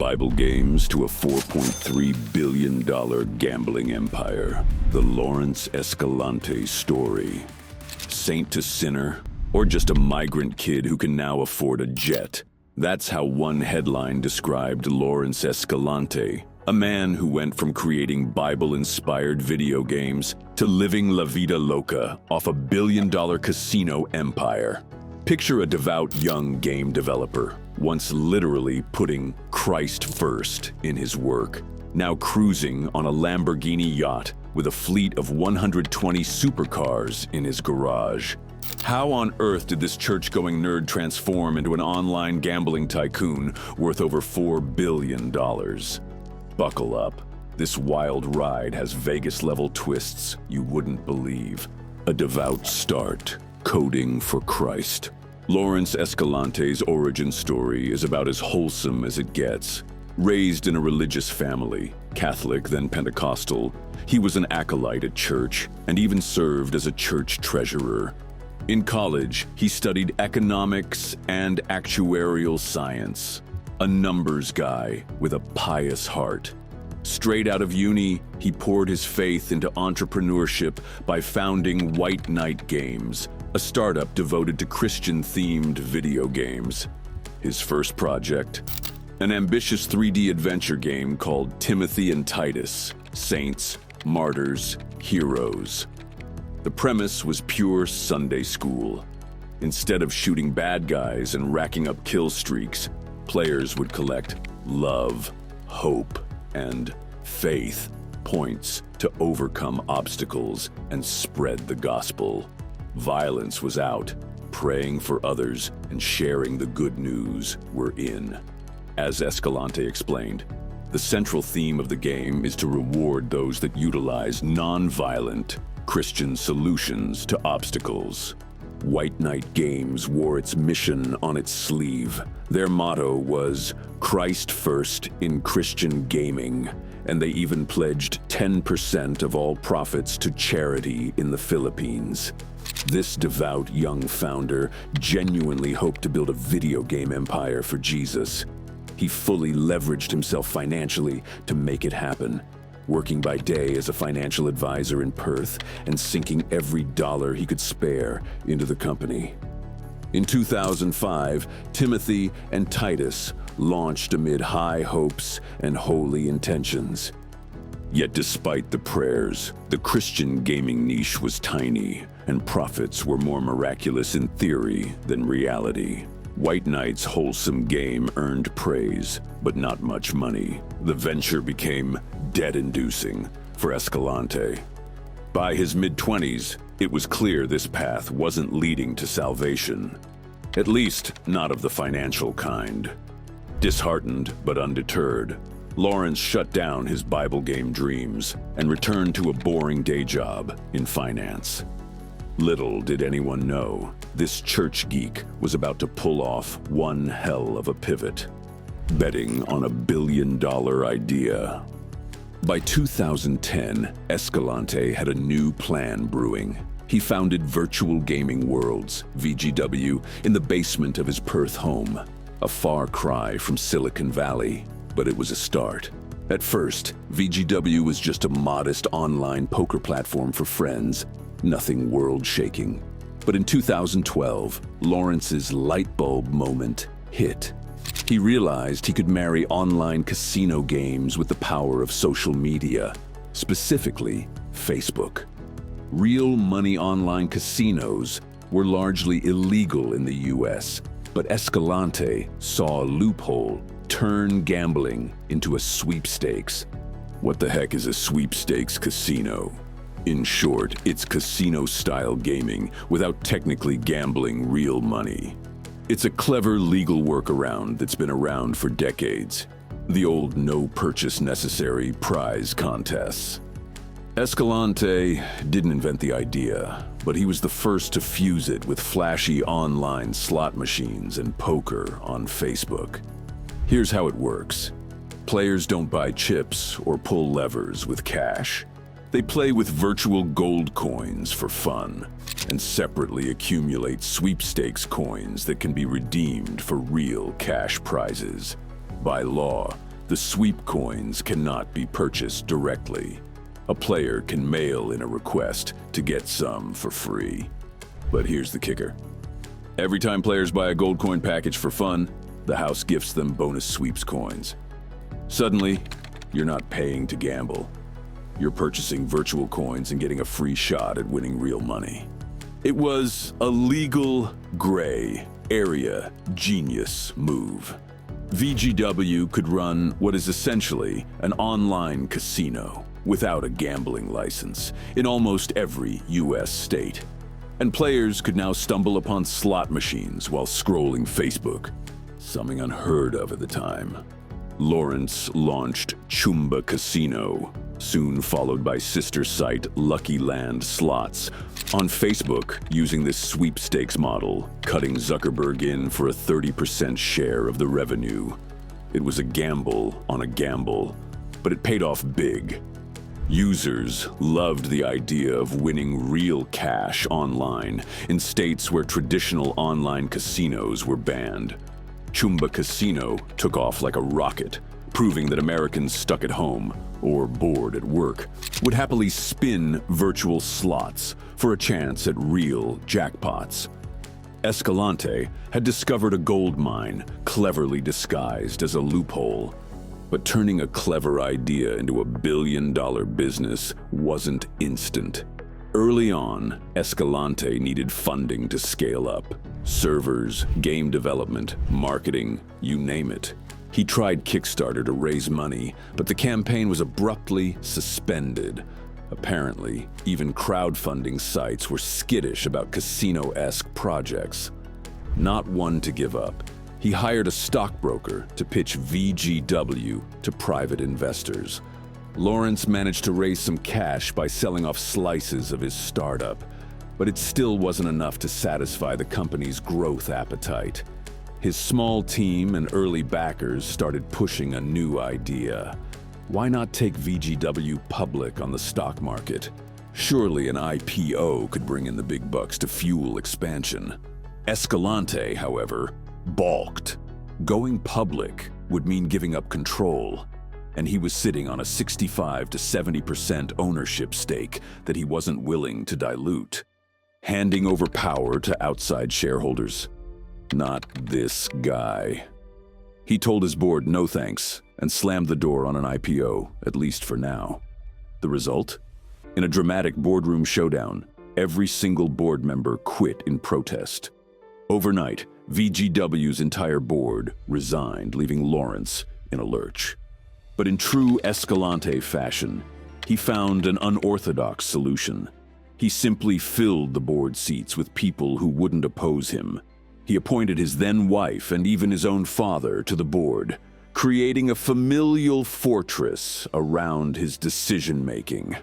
Bible games to a $4.3 billion gambling empire. The Laurence Escalante story. Saint to sinner, or just a migrant kid who can now afford a jet. That's how one headline described Laurence Escalante, a man who went from creating Bible-inspired video games to living La Vida Loca off a billion-dollar casino empire. Picture a devout young game developer, once literally putting Christ first in his work, now cruising on a Lamborghini yacht with a fleet of 120 supercars in his garage. How on earth did this church-going nerd transform into an online gambling tycoon worth over $4 billion? Buckle up. This wild ride has Vegas-level twists you wouldn't believe. A devout start, coding for Christ. Laurence Escalante's origin story is about as wholesome as it gets. Raised in a religious family, Catholic then Pentecostal, he was an acolyte at church and even served as a church treasurer. In college, he studied economics and actuarial science. A numbers guy with a pious heart. Straight out of uni, he poured his faith into entrepreneurship by founding White Knight Games, a startup devoted to Christian-themed video games. His first project? An ambitious 3D adventure game called Timothy and Titus, Saints, Martyrs, Heroes. The premise was pure Sunday school. Instead of shooting bad guys and racking up kill streaks, players would collect love, hope, and faith points to overcome obstacles and spread the gospel. Violence was out, praying for others and sharing the good news were in. As Escalante explained, the central theme of the game is to reward those that utilize non-violent Christian solutions to obstacles. White Knight Games wore its mission on its sleeve. Their motto was Christ first in Christian gaming, and they even pledged 10% of all profits to charity in the Philippines. This devout young founder genuinely hoped to build a video game empire for Jesus. He fully leveraged himself financially to make it happen, working by day as a financial advisor in Perth and sinking every dollar he could spare into the company. In 2005, Timothy and Titus launched amid high hopes and holy intentions. Yet despite the prayers, the Christian gaming niche was tiny, and profits were more miraculous in theory than reality. White Knight's wholesome game earned praise, but not much money. The venture became debt-inducing for Escalante. By his mid-20s, it was clear this path wasn't leading to salvation. At least, not of the financial kind. Disheartened but undeterred, Laurence shut down his Bible game dreams and returned to a boring day job in finance. Little did anyone know, this church geek was about to pull off one hell of a pivot, betting on a billion-dollar idea. By 2010, Escalante had a new plan brewing. He founded Virtual Gaming Worlds, VGW, in the basement of his Perth home, a far cry from Silicon Valley, but it was a start. At first, VGW was just a modest online poker platform for friends, nothing world-shaking. But in 2012, Lawrence's light bulb moment hit. He realized he could marry online casino games with the power of social media, specifically Facebook. Real money online casinos were largely illegal in the US, but Escalante saw a loophole turn gambling into a sweepstakes. What the heck is a sweepstakes casino? In short, it's casino-style gaming without technically gambling real money. It's a clever legal workaround that's been around for decades. The old no-purchase necessary prize contests. Escalante didn't invent the idea, but he was the first to fuse it with flashy online slot machines and poker on Facebook. Here's how it works. Players don't buy chips or pull levers with cash. They play with virtual gold coins for fun, and separately accumulate sweepstakes coins that can be redeemed for real cash prizes. By law, The sweep coins cannot be purchased directly. A player can mail in a request to get some for free. But here's the kicker. Every time players buy a gold coin package for fun, the house gifts them bonus sweeps coins. Suddenly, you're not paying to gamble. You're purchasing virtual coins and getting a free shot at winning real money. It was a legal, gray area genius move. VGW could run what is essentially an online casino without a gambling license in almost every US state. And players could now stumble upon slot machines while scrolling Facebook, something unheard of at the time. Laurence launched Chumba Casino, soon followed by sister site Lucky Land Slots. On Facebook, using this sweepstakes model, cutting Zuckerberg in for a 30% share of the revenue. It was a gamble on a gamble, but it paid off big. Users loved the idea of winning real cash online in states where traditional online casinos were banned. Chumba Casino took off like a rocket, proving that Americans stuck at home or bored at work would happily spin virtual slots for a chance at real jackpots. Escalante had discovered a gold mine cleverly disguised as a loophole. But turning a clever idea into a billion-dollar business wasn't instant. Early on, Escalante needed funding to scale up. Servers, game development, marketing, you name it. He tried Kickstarter to raise money, but the campaign was abruptly suspended. Apparently, even crowdfunding sites were skittish about casino-esque projects. Not one to give up, he hired a stockbroker to pitch VGW to private investors. Laurence managed to raise some cash by selling off slices of his startup, but it still wasn't enough to satisfy the company's growth appetite. His small team and early backers started pushing a new idea. Why not take VGW public on the stock market? Surely an IPO could bring in the big bucks to fuel expansion. Escalante, however, balked. Going public would mean giving up control, and he was sitting on a 65 to 70% ownership stake that he wasn't willing to dilute. Handing over power to outside shareholders? Not this guy. He told his board no thanks and slammed the door on an IPO, at least for now. The result? In a dramatic boardroom showdown, every single board member quit in protest. Overnight, VGW's entire board resigned, leaving Laurence in a lurch. But in true Escalante fashion, he found an unorthodox solution. He simply filled the board seats with people who wouldn't oppose him. He appointed his then-wife and even his own father to the board, creating a familial fortress around his decision-making.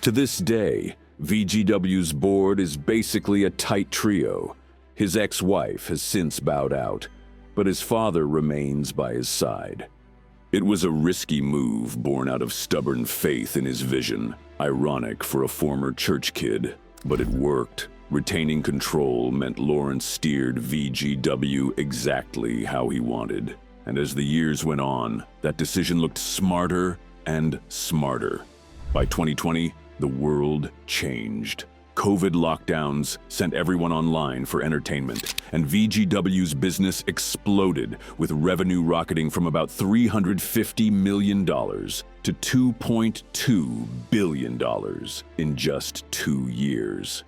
To this day, VGW's board is basically a tight trio. His ex-wife has since bowed out, but his father remains by his side. It was a risky move born out of stubborn faith in his vision. Ironic for a former church kid, but it worked. Retaining control meant Laurence steered VGW exactly how he wanted. And as the years went on, that decision looked smarter and smarter. By 2020, the world changed. COVID lockdowns sent everyone online for entertainment, and VGW's business exploded, with revenue rocketing from about $350 million to $2.2 billion in just 2 years.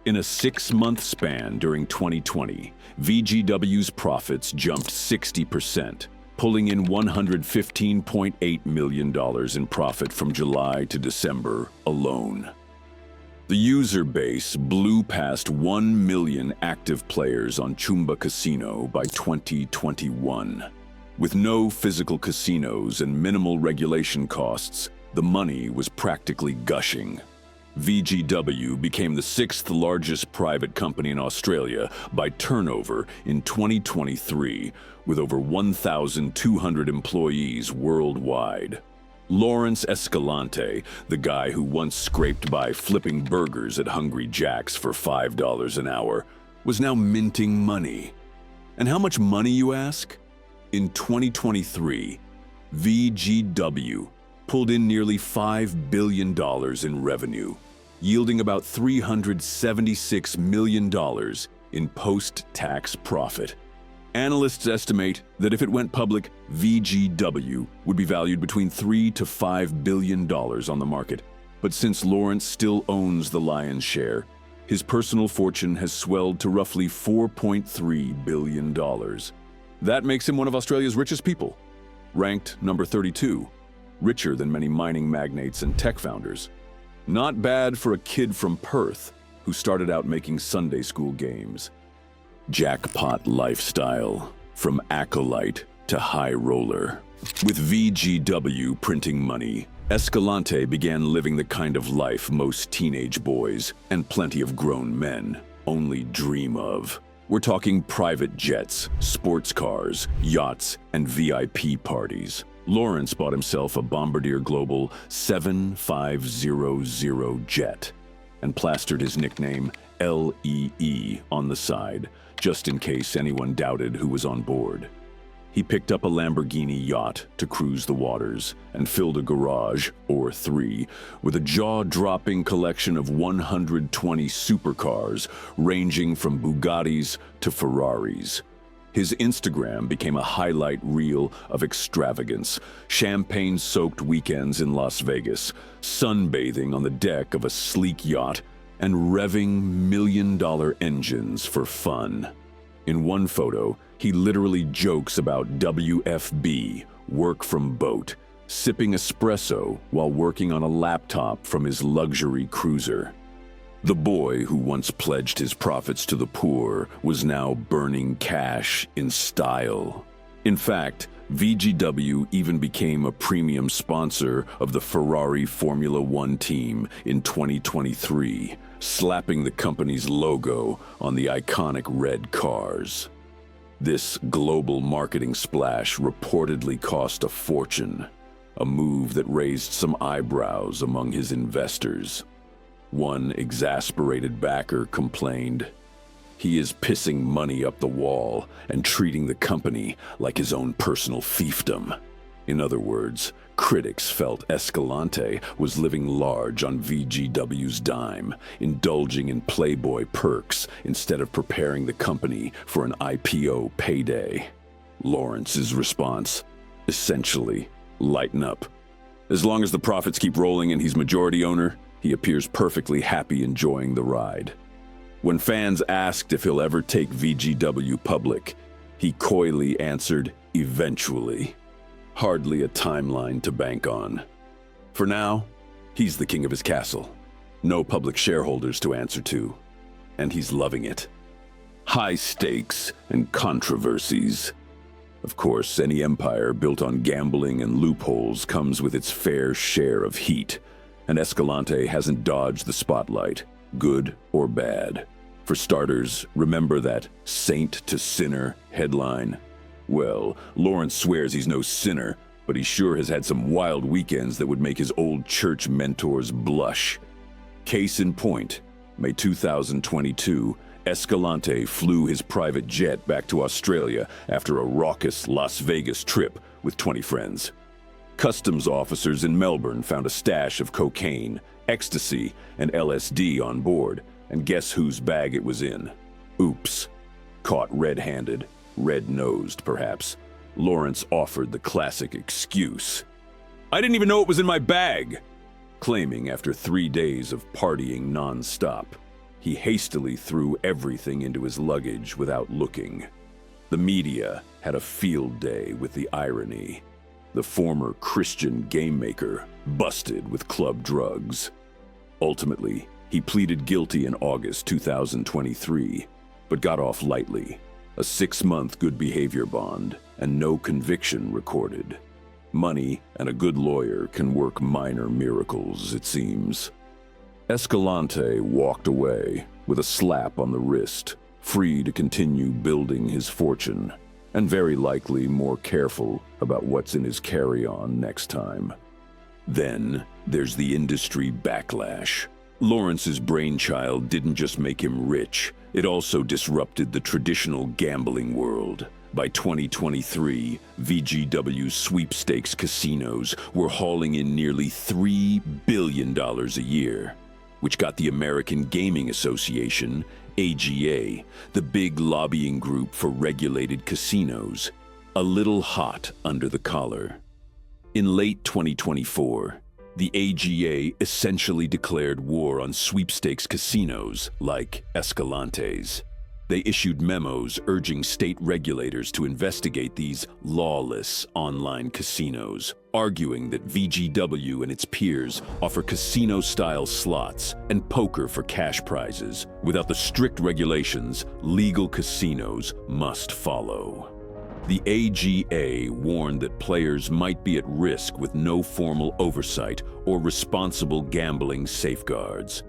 In a 6-month span during 2020, VGW's profits jumped 60%, pulling in $115.8 million in profit from July to December alone. The user base blew past 1 million active players on Chumba Casino by 2021. With no physical casinos and minimal regulation costs, the money was practically gushing. VGW became the 6th largest private company in Australia by turnover in 2023, with over 1,200 employees worldwide. Laurence Escalante, the guy who once scraped by flipping burgers at Hungry Jack's for $5 an hour, was now minting money. And how much money, you ask? In 2023, VGW pulled in nearly $5 billion in revenue, yielding about $376 million in post-tax profit. Analysts estimate that if it went public, VGW would be valued between $3 to $5 billion on the market. But since Laurence still owns the lion's share, his personal fortune has swelled to roughly $4.3 billion. That makes him one of Australia's richest people, ranked number 32, richer than many mining magnates and tech founders. Not bad for a kid from Perth who started out making Sunday school games. Jackpot lifestyle, from acolyte to high roller. With VGW printing money, Escalante began living the kind of life most teenage boys, and plenty of grown men, only dream of. We're talking private jets, sports cars, yachts, and VIP parties. Laurence bought himself a Bombardier Global 7500 jet and plastered his nickname LEE on the side, just in case anyone doubted who was on board. He picked up a Lamborghini yacht to cruise the waters and filled a garage, or three, with a jaw-dropping collection of 120 supercars ranging from Bugattis to Ferraris. His Instagram became a highlight reel of extravagance, champagne-soaked weekends in Las Vegas, sunbathing on the deck of a sleek yacht, and revving million-dollar engines for fun. In one photo, he literally jokes about WFB, work from boat, sipping espresso while working on a laptop from his luxury cruiser. The boy who once pledged his profits to the poor was now burning cash in style. In fact, VGW even became a premium sponsor of the Ferrari Formula One team in 2023, slapping the company's logo on the iconic red cars. This global marketing splash reportedly cost a fortune, a move that raised some eyebrows among his investors. One exasperated backer complained, "He is pissing money up the wall and treating the company like his own personal fiefdom." In other words, critics felt Escalante was living large on VGW's dime, indulging in Playboy perks instead of preparing the company for an IPO payday. Laurence's response, essentially, lighten up. As long as the profits keep rolling and he's majority owner, he appears perfectly happy enjoying the ride. When fans asked if he'll ever take VGW public, he coyly answered, eventually. Hardly a timeline to bank on. For now, he's the king of his castle. No public shareholders to answer to. And he's loving it. High stakes and controversies. Of course, any empire built on gambling and loopholes comes with its fair share of heat. And Escalante hasn't dodged the spotlight, good or bad. For starters, remember that saint to sinner headline? Well, Laurence swears he's no sinner, but he sure has had some wild weekends that would make his old church mentors blush. Case in point, May 2022, Escalante flew his private jet back to Australia after a raucous Las Vegas trip with 20 friends. Customs officers in Melbourne found a stash of cocaine, ecstasy, and LSD on board, and guess whose bag it was in? Oops. Caught red-handed, red-nosed perhaps, Laurence offered the classic excuse. "I didn't even know it was in my bag," claiming after 3 days of partying non-stop. He hastily threw everything into his luggage without looking. The media had a field day with the irony. The former Christian game maker busted with club drugs. Ultimately, he pleaded guilty in August 2023, but got off lightly. A 6-month good behavior bond and no conviction recorded. Money and a good lawyer can work minor miracles, it seems. Escalante walked away with a slap on the wrist, free to continue building his fortune, and very likely more careful about what's in his carry-on next time. Then there's the industry backlash. Laurence's brainchild didn't just make him rich, it also disrupted the traditional gambling world. By 2023, VGW sweepstakes casinos were hauling in nearly $3 billion a year, which got the American Gaming Association, AGA, the big lobbying group for regulated casinos, a little hot under the collar. In late 2024, the AGA essentially declared war on sweepstakes casinos like Escalante's. They issued memos urging state regulators to investigate these lawless online casinos, arguing that VGW and its peers offer casino-style slots and poker for cash prizes. Without the strict regulations, legal casinos must follow. The AGA warned that players might be at risk with no formal oversight or responsible gambling safeguards.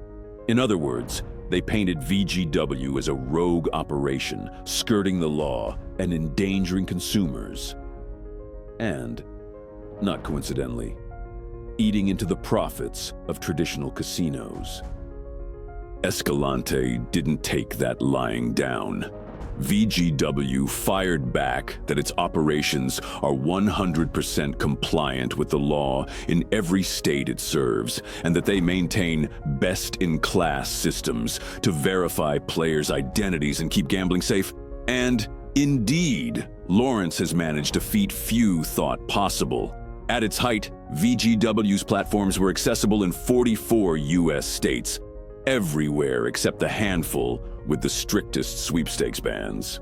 In other words, they painted VGW as a rogue operation, skirting the law and endangering consumers. And, not coincidentally, eating into the profits of traditional casinos. Escalante didn't take that lying down. VGW fired back that its operations are 100% compliant with the law in every state it serves, and that they maintain best-in-class systems to verify players' identities and keep gambling safe. And, indeed, Laurence has managed a feat few thought possible. At its height, VGW's platforms were accessible in 44 US states, everywhere except the handful with the strictest sweepstakes bans.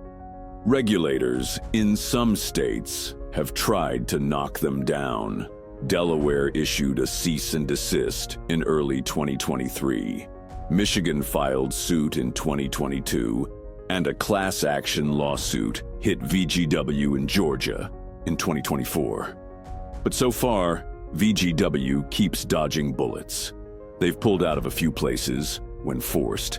Regulators in some states have tried to knock them down. Delaware issued a cease and desist in early 2023. Michigan filed suit in 2022, and a class action lawsuit hit VGW in Georgia in 2024. But so far, VGW keeps dodging bullets. They've pulled out of a few places when forced,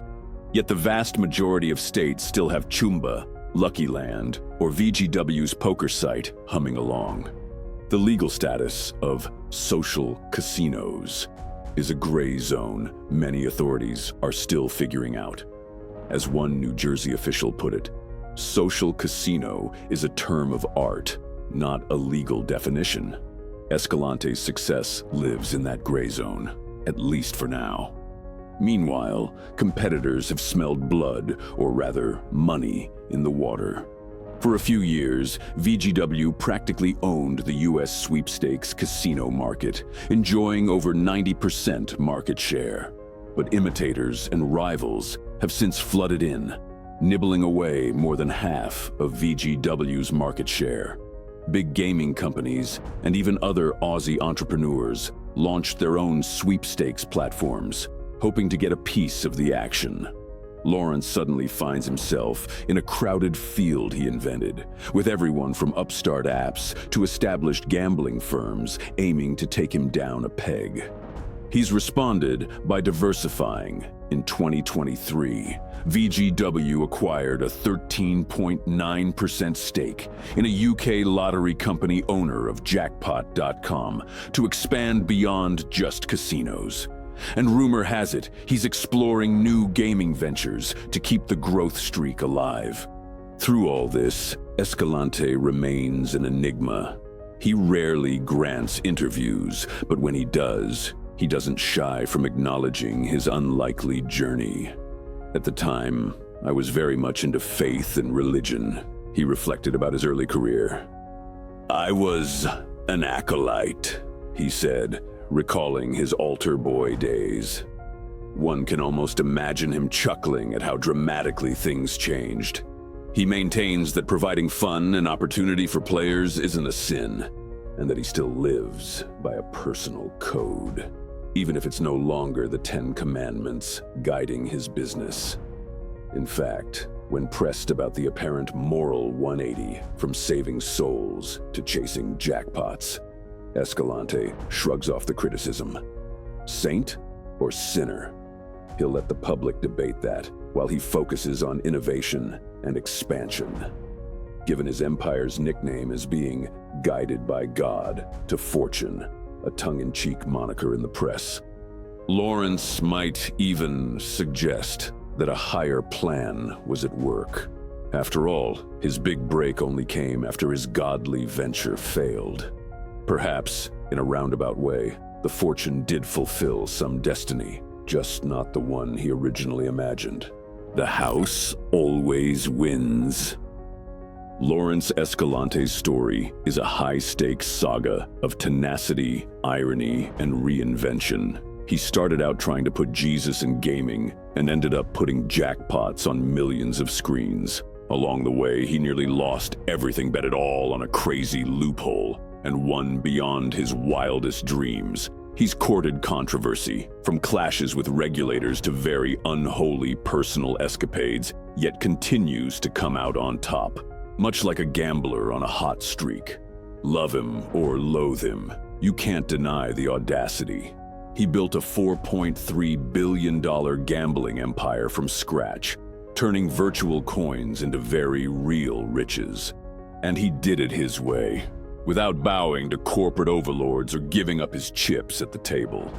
yet the vast majority of states still have Chumba, Lucky Land, or VGW's poker site humming along. The legal status of social casinos is a gray zone many authorities are still figuring out. As one New Jersey official put it, social casino is a term of art, not a legal definition. Escalante's success lives in that gray zone, at least for now. Meanwhile, competitors have smelled blood, or rather, money, in the water. For a few years, VGW practically owned the US sweepstakes casino market, enjoying over 90% market share. But imitators and rivals have since flooded in, nibbling away more than half of VGW's market share. Big gaming companies and even other Aussie entrepreneurs launched their own sweepstakes platforms, hoping to get a piece of the action. Laurence suddenly finds himself in a crowded field he invented, with everyone from upstart apps to established gambling firms aiming to take him down a peg. He's responded by diversifying. In 2023, VGW acquired a 13.9% stake in a UK lottery company owner of Jackpot.com to expand beyond just casinos. And rumor has it, he's exploring new gaming ventures to keep the growth streak alive. Through all this, Escalante remains an enigma. He rarely grants interviews, but when he does, he doesn't shy from acknowledging his unlikely journey. At the time, I was very much into faith and religion, he reflected about his early career. I was an acolyte, he said, recalling his altar boy days. One can almost imagine him chuckling at how dramatically things changed. He maintains that providing fun and opportunity for players isn't a sin, and that he still lives by a personal code, even if it's no longer the 10 Commandments guiding his business. In fact, when pressed about the apparent moral 180 from saving souls to chasing jackpots, Escalante shrugs off the criticism. Saint or sinner? He'll let the public debate that while he focuses on innovation and expansion. Given his empire's nickname as being guided by God to fortune, a tongue-in-cheek moniker in the press, Laurence might even suggest that a higher plan was at work. After all, his big break only came after his godly venture failed. Perhaps, in a roundabout way, the fortune did fulfill some destiny, just not the one he originally imagined. The house always wins. Laurence Escalante's story is a high-stakes saga of tenacity, irony, and reinvention. He started out trying to put Jesus in gaming and ended up putting jackpots on millions of screens. Along the way, he nearly lost everything bet it all on a crazy loophole and won beyond his wildest dreams. He's courted controversy, from clashes with regulators to very unholy personal escapades, yet continues to come out on top, much like a gambler on a hot streak. Love him or loathe him, you can't deny the audacity. He built a $4.3 billion gambling empire from scratch, turning virtual coins into very real riches. And he did it his way, without bowing to corporate overlords or giving up his chips at the table.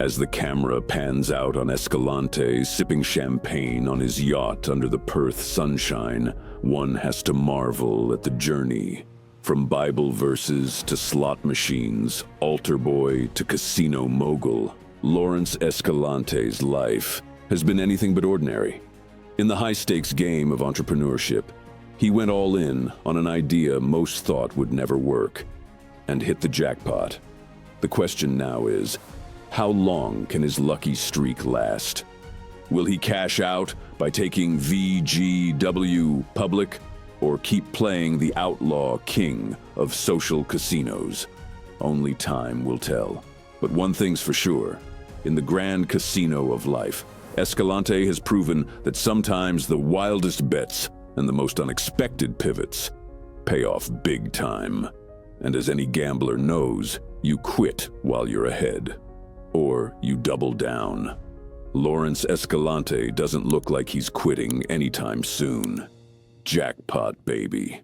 As the camera pans out on Escalante sipping champagne on his yacht under the Perth sunshine, one has to marvel at the journey. From Bible verses to slot machines, altar boy to casino mogul, Laurence Escalante's life has been anything but ordinary. In the high-stakes game of entrepreneurship, he went all in on an idea most thought would never work, and hit the jackpot. The question now is, how long can his lucky streak last? Will he cash out by taking VGW public, or keep playing the outlaw king of social casinos? Only time will tell. But one thing's for sure, in the grand casino of life, Escalante has proven that sometimes the wildest bets and the most unexpected pivots pay off big time. And as any gambler knows, you quit while you're ahead, or you double down. Laurence Escalante doesn't look like he's quitting anytime soon. Jackpot, baby.